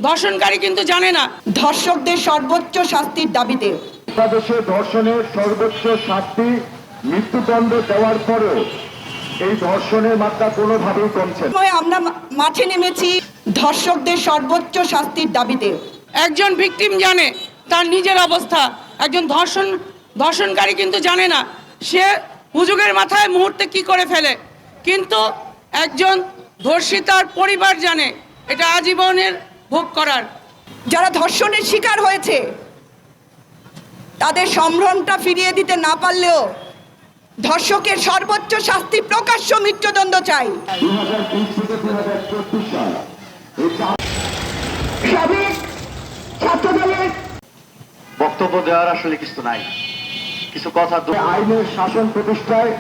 ধর্ষণকারী কিন্তু জানে না। ধর্ষকদের সর্বোচ্চ শাস্তির দাবিতে বাংলাদেশে ধর্ষণের সর্বোচ্চ শাস্তি মৃত্যুদণ্ড দেওয়ার পরেও এই ধর্ষণের মাত্রা কোনোভাবেই কমছে না। আমরা মাঠে নেমেছি ধর্ষকদের সর্বোচ্চ শাস্তির দাবিতে। একজন ভিকটিম জানে তার নিজের অবস্থা, একজন ধর্ষণকারী কিন্তু জানে না সে হুজুগের মাথায় মুহূর্তে কি করে ফেলে, কিন্তু একজন ধর্ষিতার পরিবার জানে এটা আজীবনের ভোগ করার। যারা ধর্ষণের শিকার হয়েছে তাদের সম্ভ্রমটা ফিরিয়ে দিতে না পারলেও ধর্ষকের সর্বোচ্চ শাস্তি প্রকাশ্য মৃত্যুদণ্ড চাই। 2020 থেকে 2024 সাল সাবেক ছাত্রদলের বক্তব্য দেওয়ার আসলে কিছু নাই, কিছু কথা আইনের শাসন প্রতিষ্ঠায়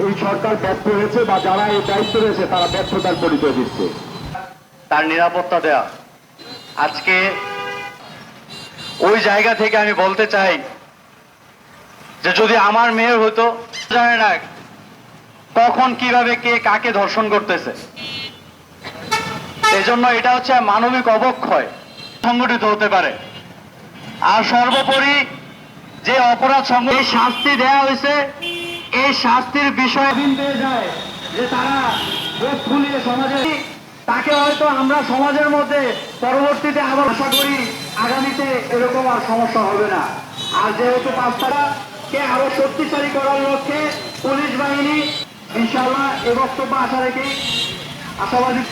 এই সরকার ব্যর্থ হয়েছে বা যারা এই দায়িত্ব রয়েছে তারা ব্যর্থতার পরিচয় দিচ্ছে। তার নিরাপত্তা দেয়া। আজকে ওই জায়গা থেকে আমি বলতে চাই যে যদি আমার মেয়ের হতো, জানে না কখন কিভাবে কে কাকে ধর্ষণ করতেছে। এই জন্য এটা হচ্ছে মানবিক অবক্ষয় সংগঠিত হতে পারে। আর সর্বোপরি যে অপরাধ এই শাস্তি দেয়া হয়েছে, এই শাস্তির বিষয়ে পেয়ে যায় যে তারা মুখ খুলিয়ে সমাজে তাকে হয়তো আমরা সমাজের মধ্যে পরবর্তীতে আবার আশা করি আগামীতে এরকম আর সমস্যা হবে না। আর যেহেতু পাঁচটাকে আরো শক্তিশালী করার লক্ষ্যে পুলিশ বাহিনী ইনশাআল্লাহ এ বক্তব্য আশা রেখে আশাবাদী।